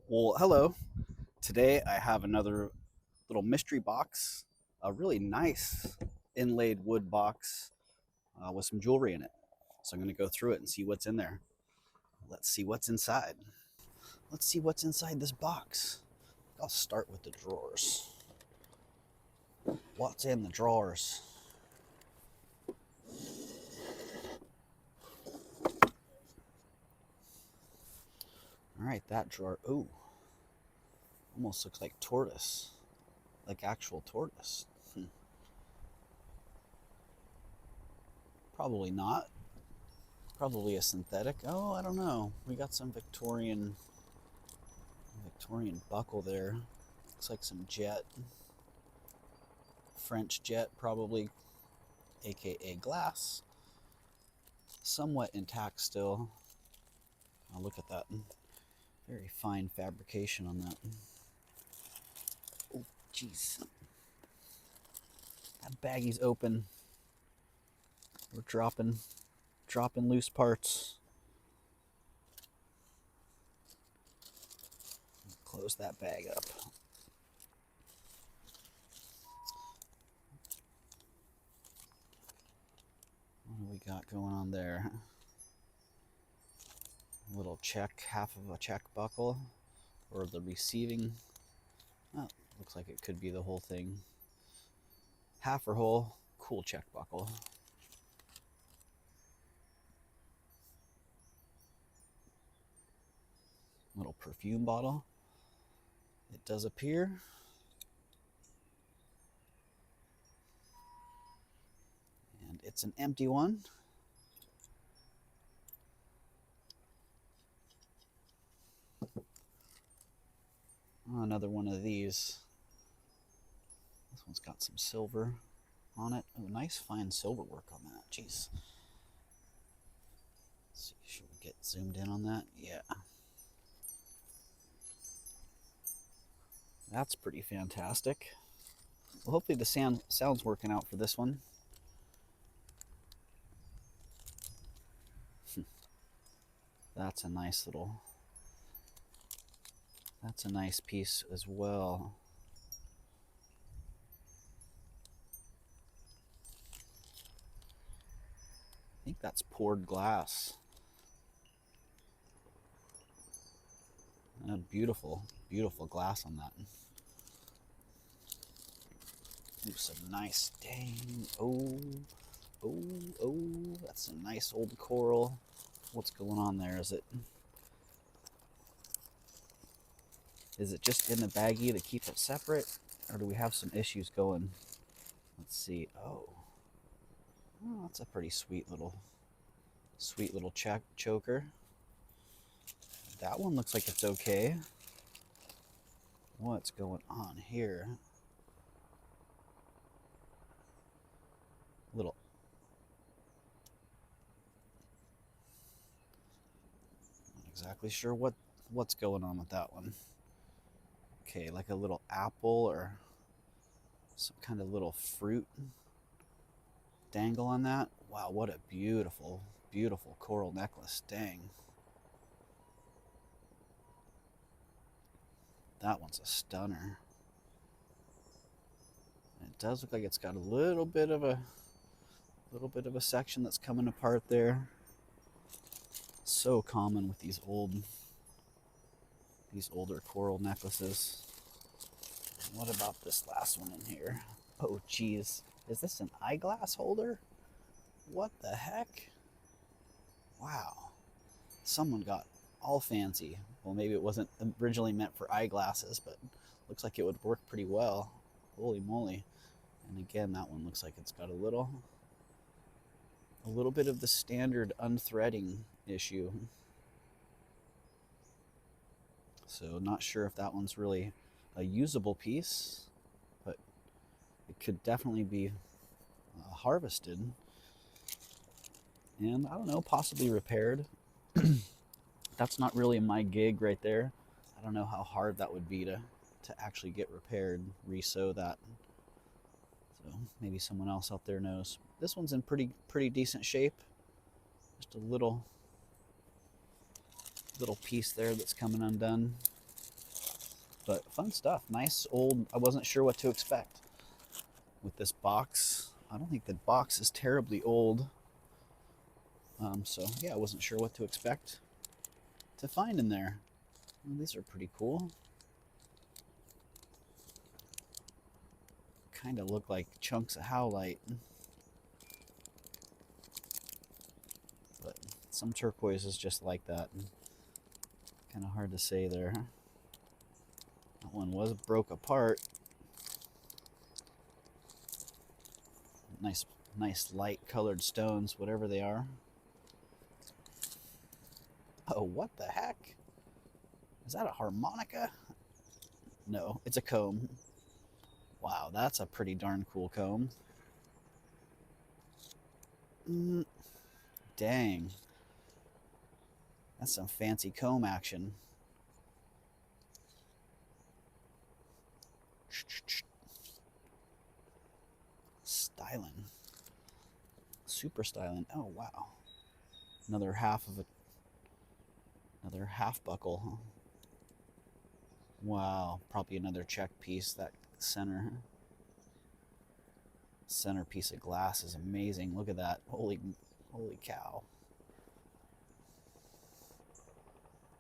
Well, hello. Today I have another little mystery box, a really nice inlaid wood box with some jewelry in it. So I'm going to go through it and see what's in there. Let's see what's inside. Let's see what's inside this box. I'll start with the drawers. What's in the drawers? All right, that drawer. Ooh, almost looks like tortoise, like actual tortoise. Probably not. Probably a synthetic. Oh, I don't know. We got some Victorian buckle there. Looks like some jet, French jet, probably, aka glass. Somewhat intact still. Oh, look at that. Very fine fabrication on that. Oh, jeez. That baggie's open. We're dropping loose parts. Close that bag up. What do we got going on there? A little check, half of a check buckle, or the receiving. Oh, looks like it could be the whole thing. Half or whole, cool check buckle. Little perfume bottle. It does appear. And it's an empty one. Oh, another one of these. This one's got some silver on it. Oh, nice fine silver work on that. Jeez. Let's see, should we get zoomed in on that? Yeah. That's pretty fantastic. Well, hopefully the sound's working out for this one. That's a nice piece as well. I think that's poured glass. Beautiful, beautiful glass on that. Ooh, some nice, dang, oh, that's a nice old coral. What's going on there? Is it just in the baggie to keep it separate, or do we have some issues going? Let's see. Oh, that's a pretty sweet little choker. That one looks like it's okay. What's going on here? Little. Not exactly sure what's going on with that one. Okay, like a little apple or some kind of little fruit dangle on that. Wow, what a beautiful, beautiful coral necklace. Dang. That one's a stunner. It does look like it's got a little bit of a section that's coming apart there. So common with these older coral necklaces. What about this last one in here? Oh geez, is this an eyeglass holder? What the heck? Wow, someone got all fancy. Well, maybe it wasn't originally meant for eyeglasses, but looks like it would work pretty well. Holy moly. And again, that one looks like it's got a little bit of the standard unthreading issue. So not sure if that one's really a usable piece, but it could definitely be harvested and, I don't know, possibly repaired. That's not really my gig right there. I don't know how hard that would be to actually get repaired, re-sew that. So maybe someone else out there knows. This one's in pretty decent shape. Just a little piece there that's coming undone. But fun stuff. Nice old, I wasn't sure what to expect with this box. I don't think the box is terribly old. So yeah, I wasn't sure what to expect to find in there. Well, these are pretty cool. Kind of look like chunks of howlite. But some turquoise is just like that. Kind of hard to say there. That one was broke apart. Nice light colored stones, whatever they are. Oh, what the heck? Is that a harmonica? No, it's a comb. Wow, that's a pretty darn cool comb. Dang. That's some fancy comb action. Styling. Super styling. Oh, wow. Another half buckle. Wow, probably another check piece. That center piece of glass is amazing. Look at that. Holy cow.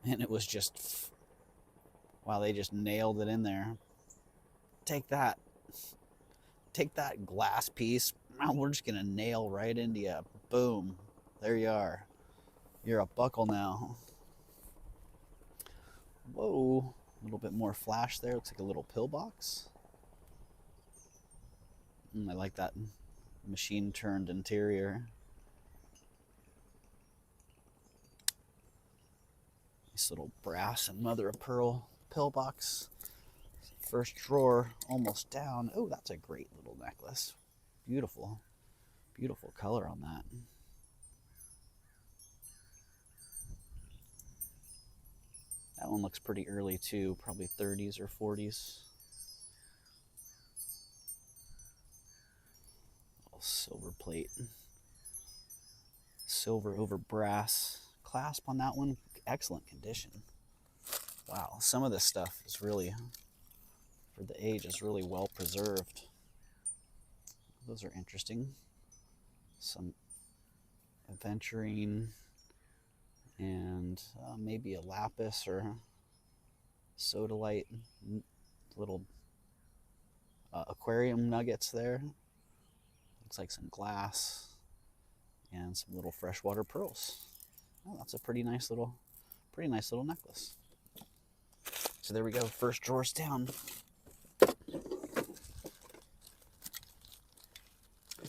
And it was just, wow, they just nailed it in there. Take that glass piece. We're just gonna nail right into you. Boom. There you are. You're a buckle now. Whoa. A little bit more flash there. Looks like a little pillbox. I like that machine turned interior. Nice little brass and mother of pearl pillbox. First drawer almost down. Oh, that's a great little necklace. Beautiful. Beautiful color on that. That one looks pretty early too, probably 30s or 40s. Little silver plate. Silver over brass. Clasp on that one, excellent condition. Wow, some of this stuff is really, for the age, is really well preserved. Those are interesting. Some aventurine and maybe a lapis or sodalite, little aquarium nuggets there. Looks like some glass and some little freshwater pearls. Oh, that's a pretty nice little necklace. So there we go, first drawer's down.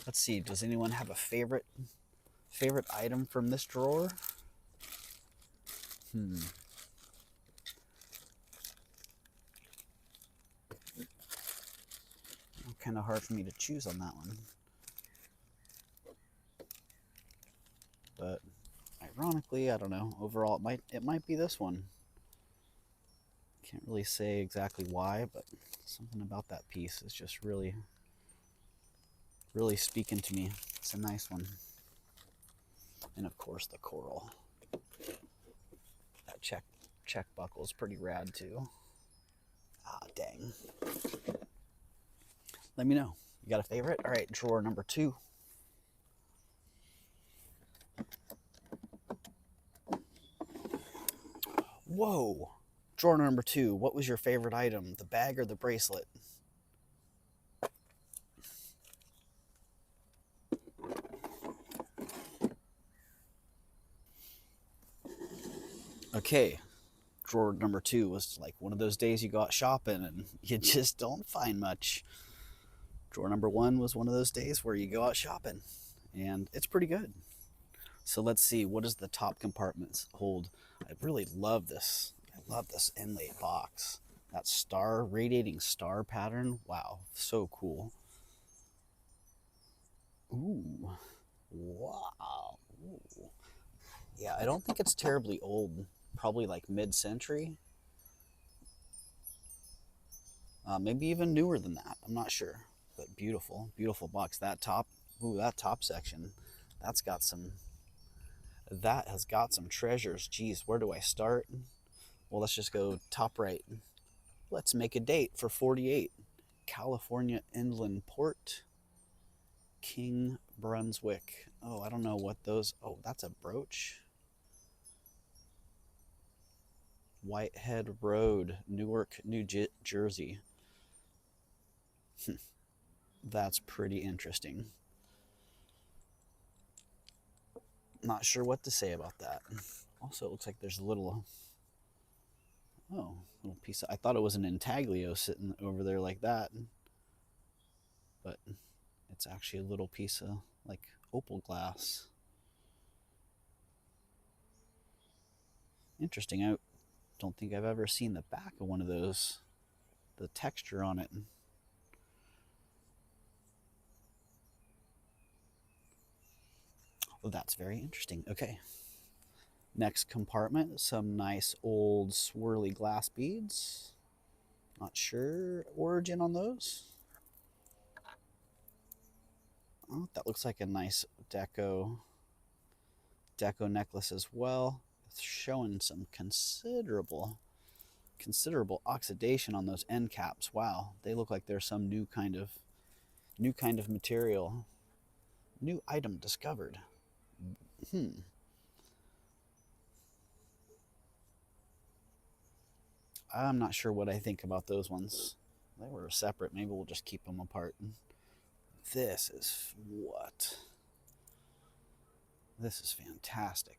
Let's see, does anyone have a favorite item from this drawer? Kind of hard for me to choose on that one. But ironically, I don't know. Overall, it might be this one. Can't really say exactly why, but something about that piece is just really speaking to me. It's a nice one. And of course the coral. That check buckle is pretty rad too. Ah, dang. Let me know. You got a favorite? All right, drawer number 2. Whoa. Drawer number 2. What was your favorite item? The bag or the bracelet? Okay. Drawer number 2 was like one of those days you go out shopping and you just don't find much. Drawer number 1 was one of those days where you go out shopping and it's pretty good. So let's see, what does the top compartments hold? I really love this. I love this inlaid box. That radiating star pattern. Wow, so cool. Ooh, wow. Ooh. Yeah, I don't think it's terribly old. Probably like mid-century. Maybe even newer than that. I'm not sure. But beautiful, beautiful box. That top section, that has got some treasures. Geez, where do I start? Well, let's just go top right. Let's make a date for 48. California Inland Port, King Brunswick. Oh, I don't know what those. Oh, that's a brooch. Whitehead Road, Newark, New Jersey. That's pretty interesting. Not sure what to say about that. Also, it looks like there's a little, little piece of, I thought it was an intaglio sitting over there like that, but it's actually a little piece of like opal glass. Interesting. I don't think I've ever seen the back of one of those. The texture on it. Oh, that's very interesting. Okay. Next compartment, some nice old swirly glass beads. Not sure origin on those. Oh, that looks like a nice deco necklace as well. It's showing some considerable oxidation on those end caps. Wow, they look like there's some new kind of material. New item discovered. I'm not sure what I think about those ones. They were separate. Maybe we'll just keep them apart. This is what? This is fantastic.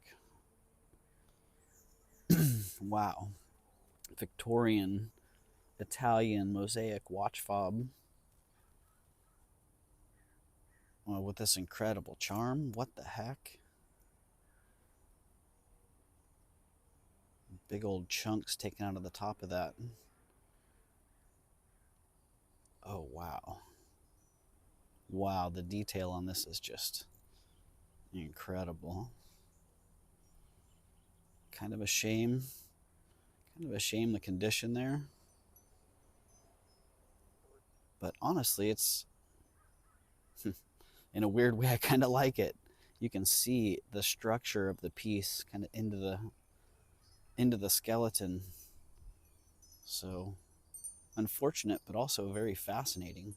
Wow. Victorian Italian mosaic watch fob. Well, with this incredible charm. What the heck? Big old chunks taken out of the top of that. Oh, wow. Wow, the detail on this is just incredible. Kind of a shame. The condition there. But honestly, it's in a weird way, I kind of like it. You can see the structure of the piece kind of into the skeleton. So unfortunate, but also very fascinating.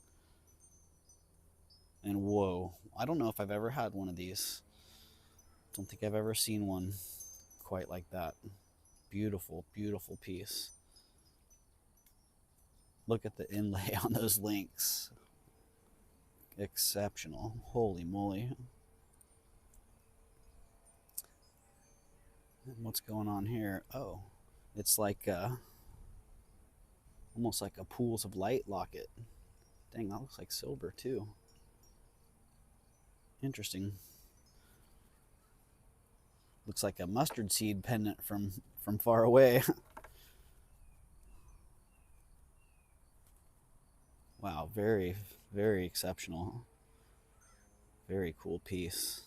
And whoa, I don't know if I've ever had one of these. Don't think I've ever seen one quite like that. Beautiful, beautiful piece. Look at the inlay on those links. Exceptional. Holy moly. And what's going on here? Oh, it's like almost like a pools of light locket. Dang, that looks like silver too. Interesting. Looks like a mustard seed pendant from far away. Wow, very, very exceptional. Very cool piece.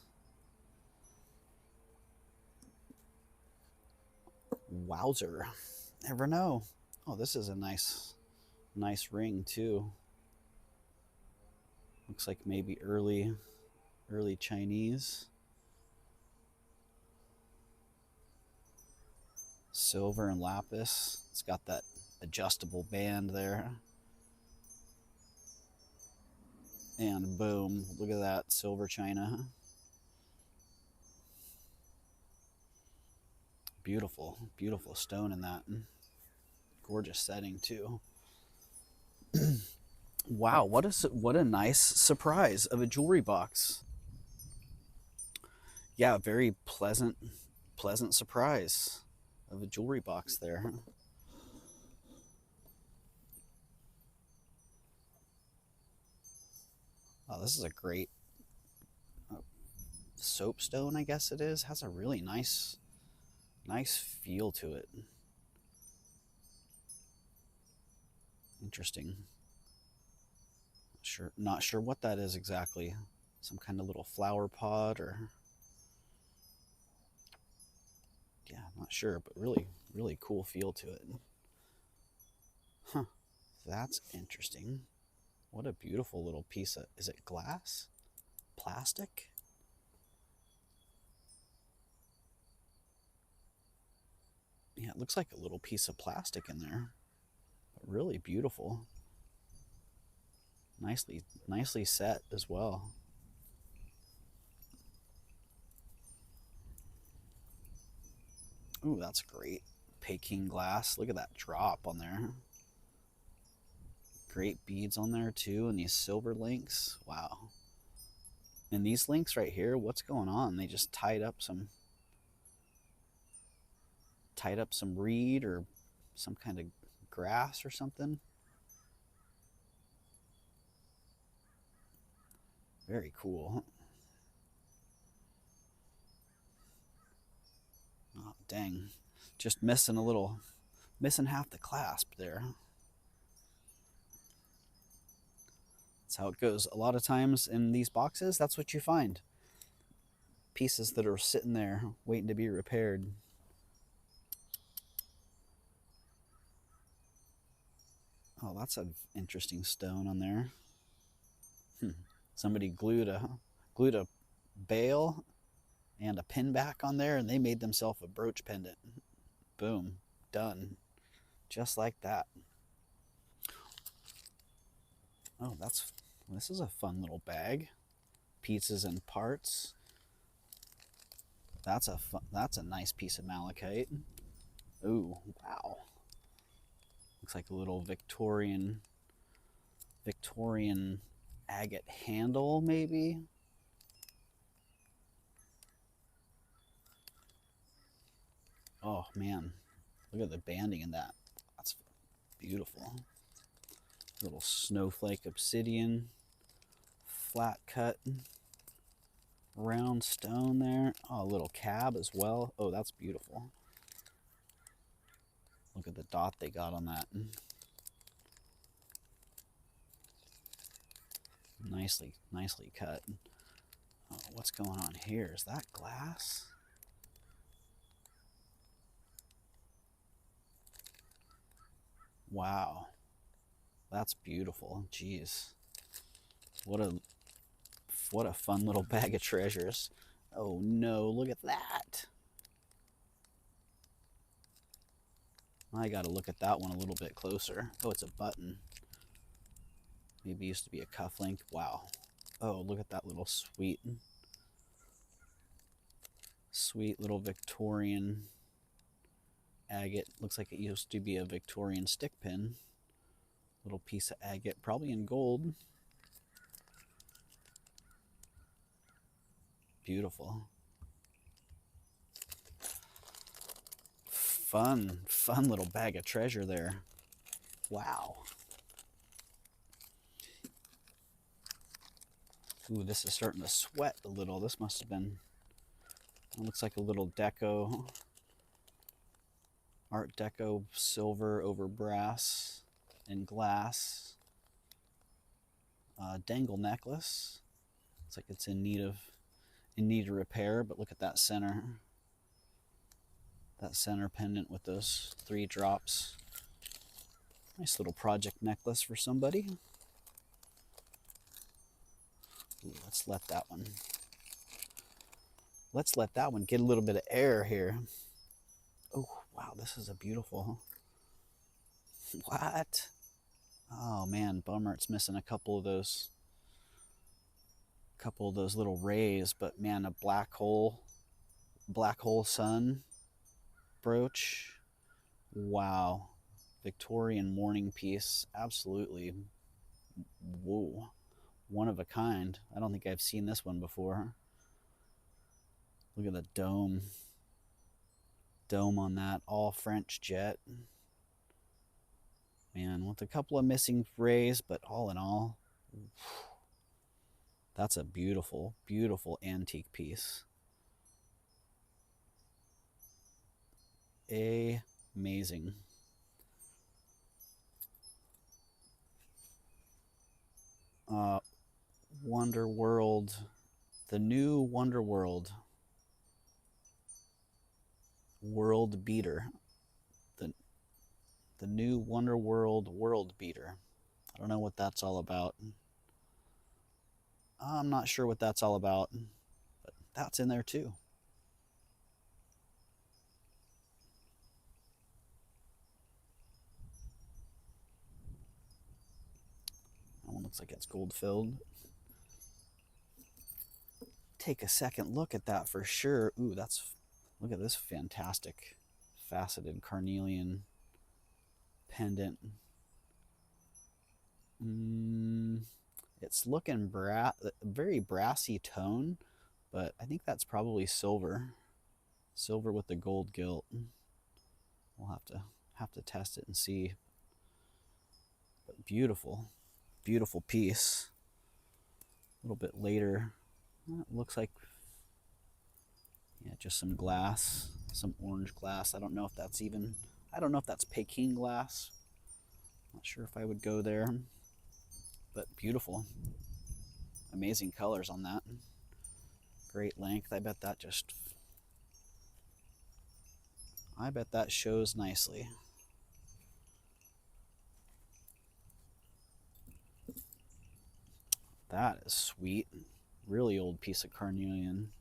Wowzer. Never know. Oh, this is a nice ring too. Looks like maybe early Chinese. Silver and lapis. It's got that adjustable band there. And boom, look at that, silver china. Beautiful, beautiful stone in that. Gorgeous setting too. Wow, what a nice surprise of a jewelry box. Yeah, very pleasant surprise of a jewelry box there. Oh, this is a great soapstone, I guess it is. Has a really nice feel to it. Interesting. Not sure what that is exactly. Some kind of little flower pot or yeah, not sure, but really cool feel to it. Huh. That's interesting. What a beautiful little piece of, is it glass? Plastic? Yeah, it looks like a little piece of plastic in there. But Really beautiful. Nicely set as well. Ooh, that's great. Peking glass. Look at that drop on there. Great beads on there too, and these silver links. Wow. And these links right here, what's going on? They just tied up some reed or some kind of grass or something. Very cool. Oh, dang. Just missing half the clasp there. That's how it goes. A lot of times in these boxes, that's what you find. Pieces that are sitting there waiting to be repaired. Oh, that's an interesting stone on there. Somebody glued a bail and a pin back on there, and they made themselves a brooch pendant. Boom, done, just like that. Oh, this is a fun little bag. Pieces and parts. That's a nice piece of malachite. Ooh, wow. Looks like a little Victorian agate handle, maybe. Oh man, look at the banding in that. That's beautiful. Little snowflake obsidian, flat cut, round stone there. Oh, a little cab as well. Oh, that's beautiful. Look at the dot they got on that. Nicely cut. Oh, what's going on here? Is that glass? Wow, that's beautiful. Jeez, what a fun little bag of treasures. Oh no, look at that. I gotta look at that one a little bit closer. Oh, it's a button. Maybe it used to be a cufflink. Wow. Oh, look at that little sweet little Victorian agate. Looks like it used to be a Victorian stick pin. Little piece of agate, probably in gold. Beautiful. Fun little bag of treasure there. Wow. Ooh, this is starting to sweat a little. This must have been, it looks like a little Art Deco silver over brass and glass. Dangle necklace. Looks like it's in need of repair, but look at that center. That center pendant with those 3 drops. Nice little project necklace for somebody. Ooh, let's let that one get a little bit of air here. Oh, wow, this is a beautiful. What? Oh man, bummer it's missing a couple of those little rays, but man, a black hole sun brooch. Wow. Victorian mourning piece. Absolutely. Whoa. One of a kind. I don't think I've seen this one before. Look at the dome. Dome on that. All French jet. Man, with a couple of missing rays, but all in all, that's a beautiful antique piece. Amazing. Wonder World, the new Wonder World World Beater, the new Wonder World Beater. I don't know what that's all about. I'm not sure what that's all about, but that's in there too. Looks like it's gold filled. Take a second look at that for sure. Ooh, look at this fantastic faceted carnelian pendant. It's looking very brassy tone, but I think that's probably silver. Silver with the gold gilt. We'll have to test it and see. But beautiful, beautiful piece. A little bit later, it looks like, yeah, just some glass, some orange glass. I don't know if that's Peking glass. Not sure if I would go there, but beautiful. Amazing colors on that. Great length. I bet that shows nicely. That is sweet. Really old piece of carnelian.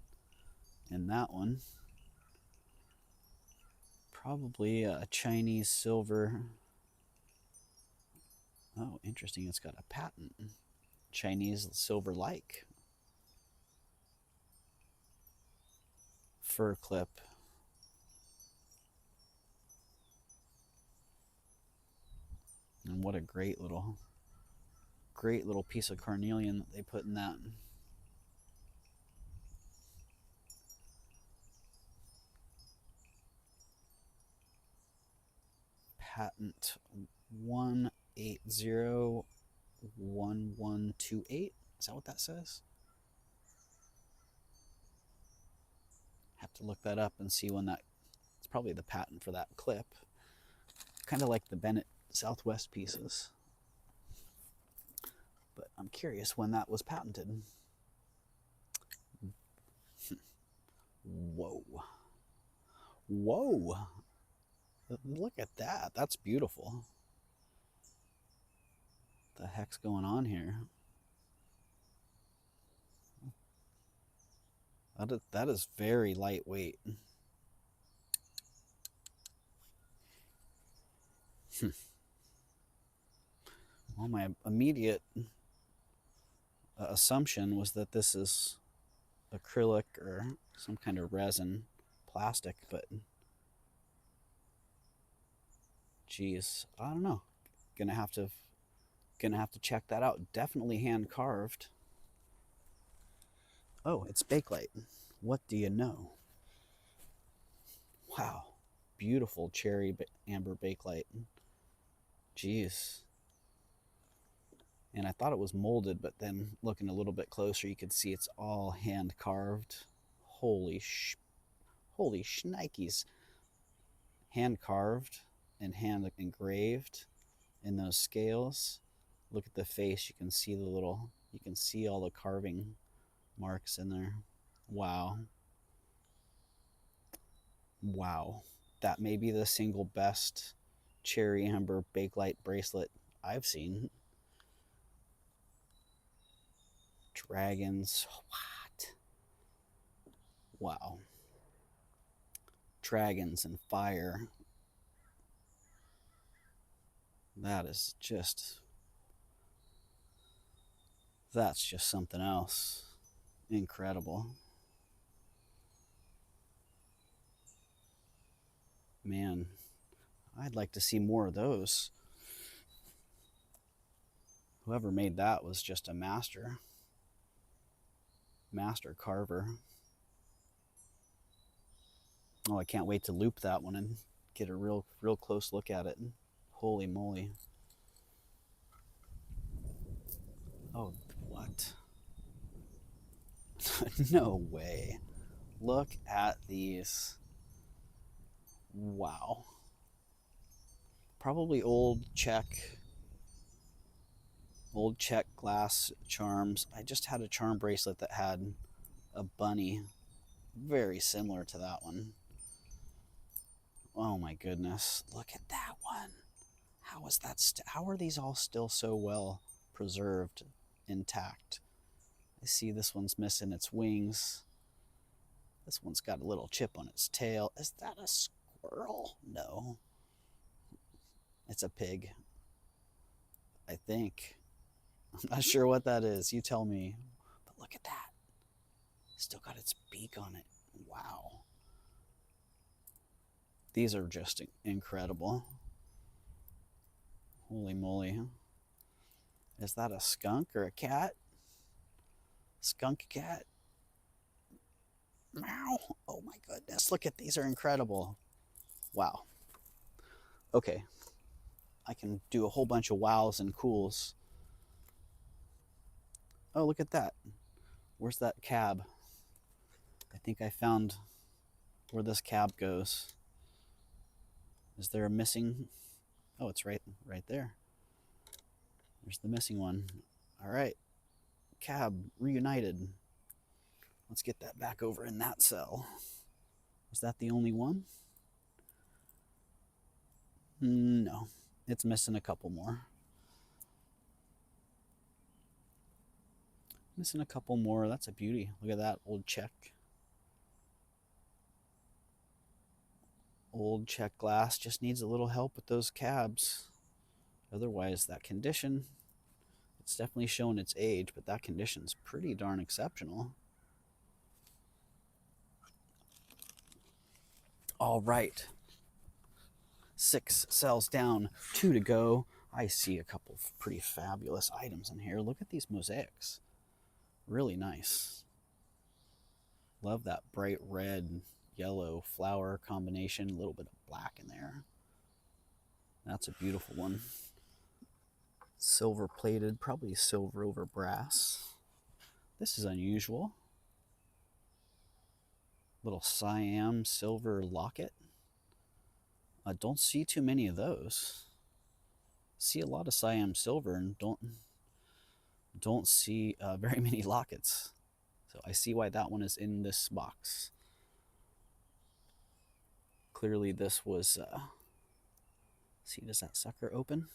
And that one, probably a Chinese silver. Oh, interesting. It's got a patent. Chinese silver like. Fur clip. And what a great little piece of carnelian that they put in that. Patent 1801128. Is that what that says? Have to look that up and see when it's probably the patent for that clip. Kind of like the Bennett Southwest pieces. But I'm curious when that was patented. Whoa. Whoa. Look at that. That's beautiful. What the heck's going on here? That is very lightweight. Well, my immediate assumption was that this is acrylic or some kind of resin plastic, but geez, I don't know. Gonna have to check that out. Definitely hand carved. Oh, it's Bakelite. What do you know? Wow, beautiful cherry amber Bakelite. Jeez. And I thought it was molded, but then looking a little bit closer, you could see it's all hand carved. Holy shnikes. Hand carved and hand engraved in those scales. Look at the face. You can see all the carving marks in there. Wow. Wow. That may be the single best cherry amber Bakelite bracelet I've seen. Dragons. What? Wow. Dragons and fire. That's just something else. Incredible. Man, I'd like to see more of those. Whoever made that was just a master carver. Oh, I can't wait to loop that one and get a real close look at it. Holy moly. Oh, what? No way. Look at these. Wow. Probably old Czech glass charms. I just had a charm bracelet that had a bunny very similar to that one. Oh my goodness. Look at that one. How are these all still so well preserved, intact? I see this one's missing its wings. This one's got a little chip on its tail. Is that a squirrel? No. It's a pig, I think. I'm not sure what that is. You tell me. But look at that. Still got its beak on it. Wow. These are just incredible. Holy moly. Is that a skunk or a cat? Skunk cat? Meow. Oh my goodness. Look at these are incredible. Wow. Okay. I can do a whole bunch of wows and cools. Oh, look at that. Where's that cab? I think I found where this cab goes. Is there a missing? Oh, it's right there. There's the missing one. All right. Cab reunited. Let's get that back over in that cell. Was that the only one? No. It's missing a couple more. Missing a couple more. That's a beauty. Look at that old check. Old check glass just needs a little help with those cabs. Otherwise, that condition, it's definitely showing its age, but that condition's pretty darn exceptional. All right. 6 cells down, 2 to go. I see a couple of pretty fabulous items in here. Look at these mosaics. Really nice. Love that bright red, yellow flower combination. A little bit of black in there. That's a beautiful one. Silver plated, probably silver over brass. This is unusual. Little Siam silver locket. I don't see too many of those. See a lot of Siam silver and don't see very many lockets. So I see why that one is in this box. Clearly this was, see, does that sucker open?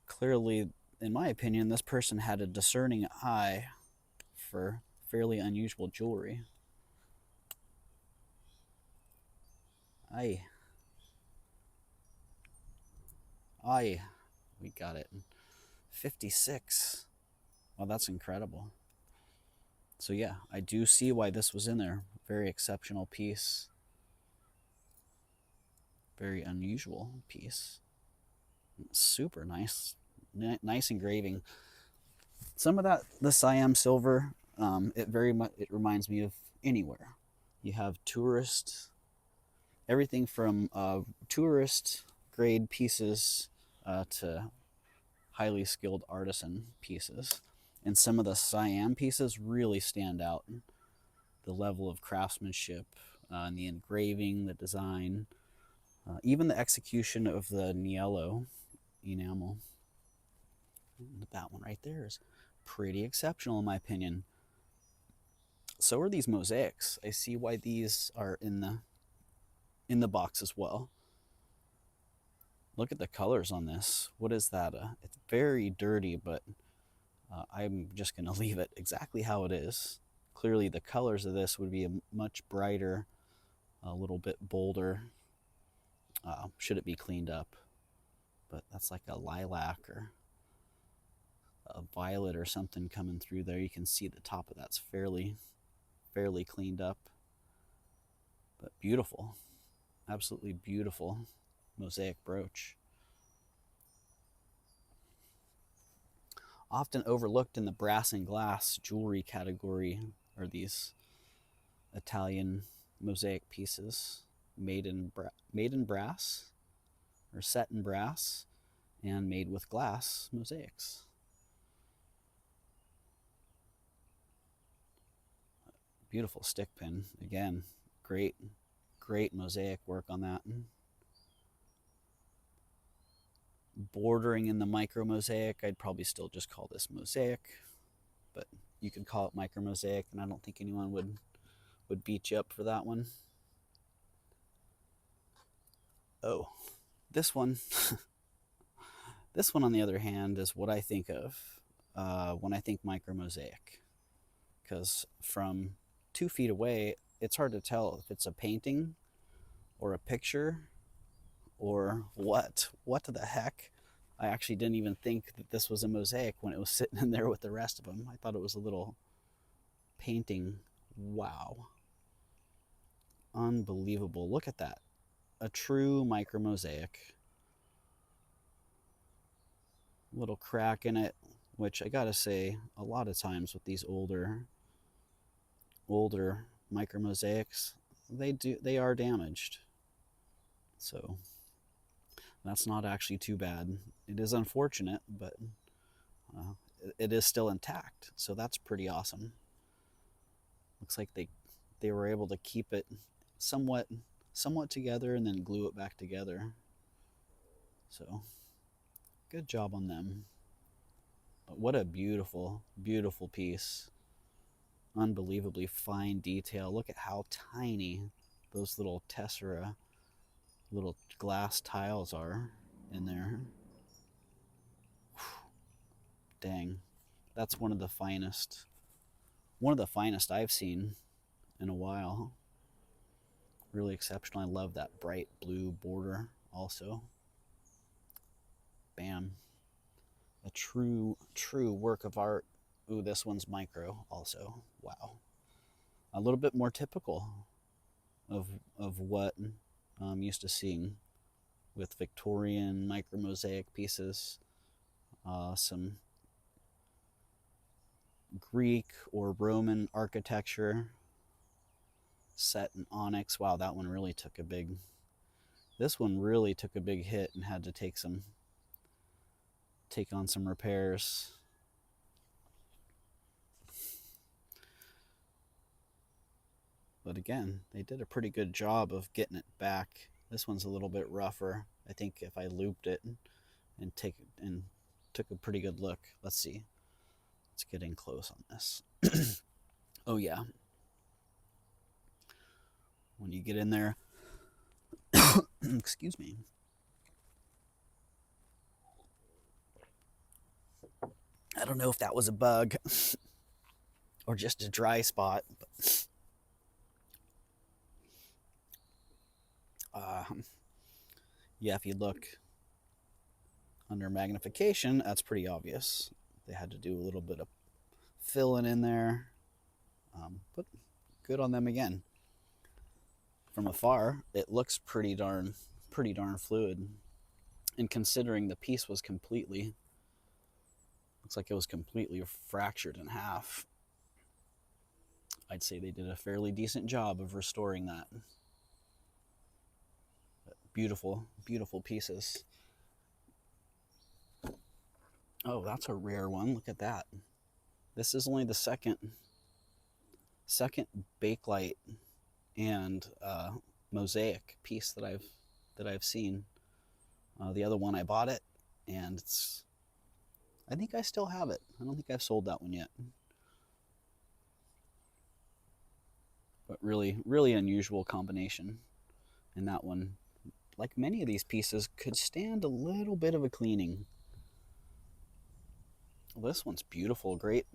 Clearly, in my opinion, this person had a discerning eye for fairly unusual jewelry. Aye. We got it. 56. Well, that's incredible. So yeah, I do see why this was in there. Very exceptional piece. Very unusual piece. Super nice. Nice engraving. Some of that, the Siam silver, it reminds me of anywhere. You have tourist, everything from tourist grade pieces to highly skilled artisan pieces. And some of the Siam pieces really stand out. The level of craftsmanship and the engraving, the design, even the execution of the Niello enamel. That one right there is pretty exceptional in my opinion. So are these mosaics. I see why these are in the box as well. Look at the colors on this. What is that? It's very dirty, but I'm just going to leave it exactly how it is. Clearly the colors of this would be a much brighter, a little bit bolder. Should it be cleaned up? But that's like a lilac or a violet or something coming through there. You can see the top of that's fairly cleaned up. But beautiful. Absolutely beautiful mosaic brooch. Often overlooked in the brass and glass jewelry category are these Italian mosaic pieces made in brass or set in brass and made with glass mosaics. Beautiful stick pin. Again, great mosaic work on that. Bordering in the micro mosaic, I'd probably still just call this mosaic, but you could call it micro mosaic, and I don't think anyone would beat you up for that one. Oh, this one. This one, on the other hand, is what I think of when I think micro mosaic, because from 2 feet away, it's hard to tell if it's a painting or a picture or what the heck. I actually didn't even think that this was a mosaic when it was sitting in there with the rest of them. I thought it was a little painting. Wow. Unbelievable. Look at that. A true micro mosaic. Little crack in it, which I gotta say, a lot of times with these older micro mosaics, they are damaged. So that's not actually too bad. It is unfortunate, but uh, it is still intact, so that's pretty awesome. Looks like they were able to keep it somewhat together and then glue it back together. So good job on them. But what a beautiful, beautiful piece. Unbelievably fine detail. Look at how tiny those little tessera, little glass tiles are in there. Whew. Dang, that's one of the finest I've seen in a while. Really exceptional. I love that bright blue border also. Bam. A true work of art. Ooh, this one's micro also. Wow. A little bit more typical of what I'm used to seeing with Victorian micro mosaic pieces. Some Greek or Roman architecture set in onyx. Wow, that one really took a big, this one really took a big hit and had to take on some repairs. But again, they did a pretty good job of getting it back. This one's a little bit rougher. I think if I looped it and took a pretty good look. Let's see. Let's get in close on this. Oh yeah. When you get in there, excuse me. I don't know if that was a bug or just a dry spot. But, yeah, if you look under magnification, that's pretty obvious. They had to do a little bit of filling in there, but good on them again. From afar, it looks pretty darn fluid. And considering the piece was looks like it was completely fractured in half, I'd say they did a fairly decent job of restoring that. But beautiful, beautiful pieces. Oh, that's a rare one. Look at that. This is only the second bakelite and mosaic piece that I've seen. The other one I bought it, and I think I still have it. I don't think I've sold that one yet. But really, really unusual combination. And that one, like many of these pieces, could stand a little bit of a cleaning. Well, this one's beautiful, great,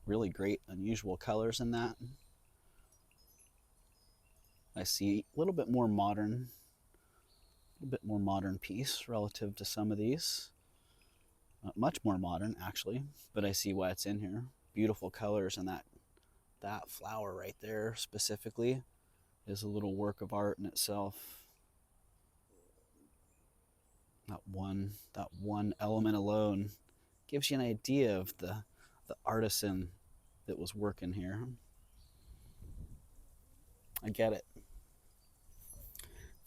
really great, unusual colors in that. I see a little bit more modern piece relative to some of these. Much more modern, actually, but I see why it's in here. Beautiful colors, and that flower right there specifically is a little work of art in itself. That one element alone gives you an idea of the artisan that was working here. I get it.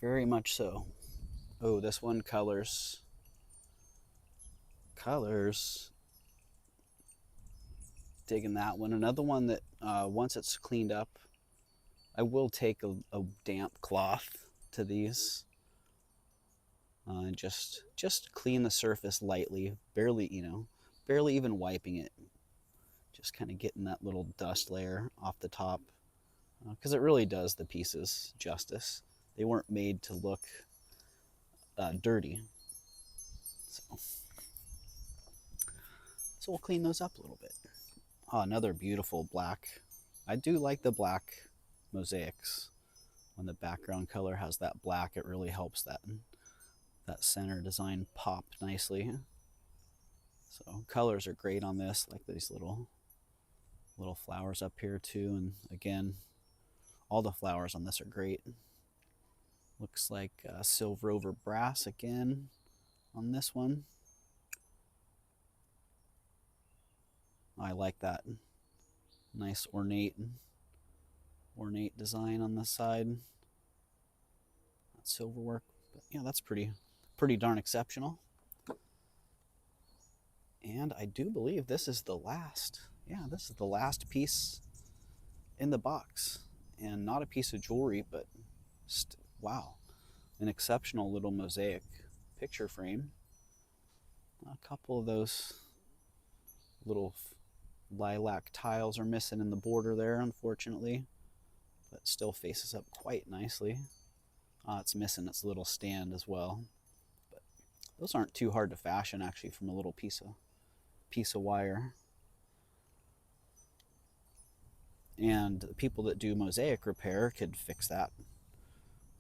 Very much so. Oh, this one, colors. Digging that one. Another one that once it's cleaned up, I will take a damp cloth to these and just clean the surface lightly, barely even wiping it, just kind of getting that little dust layer off the top, because it really does the pieces justice. They weren't made to look dirty. So we'll clean those up a little bit. Oh, another beautiful black. I do like the black mosaics. When the background color has that black, it really helps that that center design pop nicely. So colors are great on this, like these little flowers up here too. And again, all the flowers on this are great. Looks like silver over brass again on this one. I like that nice ornate design on this side. That silver work, but yeah, that's pretty darn exceptional. And I do believe this is the last. Yeah, this is the last piece in the box, and not a piece of jewelry, but wow, an exceptional little mosaic picture frame. A couple of those little lilac tiles are missing in the border there, unfortunately, but still faces up quite nicely. It's missing its little stand as well, but those aren't too hard to fashion actually from a little piece of wire. And the people that do mosaic repair could fix that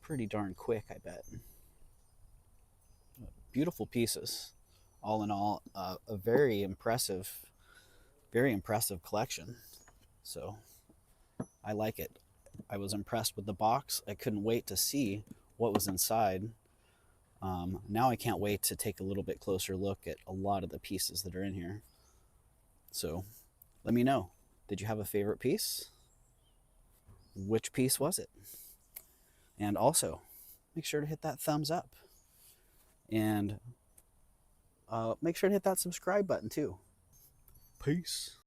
pretty darn quick, I bet. Beautiful pieces, all in all. A very impressive collection. So I like it. I was impressed with the box. I couldn't wait to see what was inside. Now I can't wait to take a little bit closer look at a lot of the pieces that are in here. So let me know. Did you have a favorite piece? Which piece was it? And also, make sure to hit that thumbs up. And make sure to hit that subscribe button too. Peace.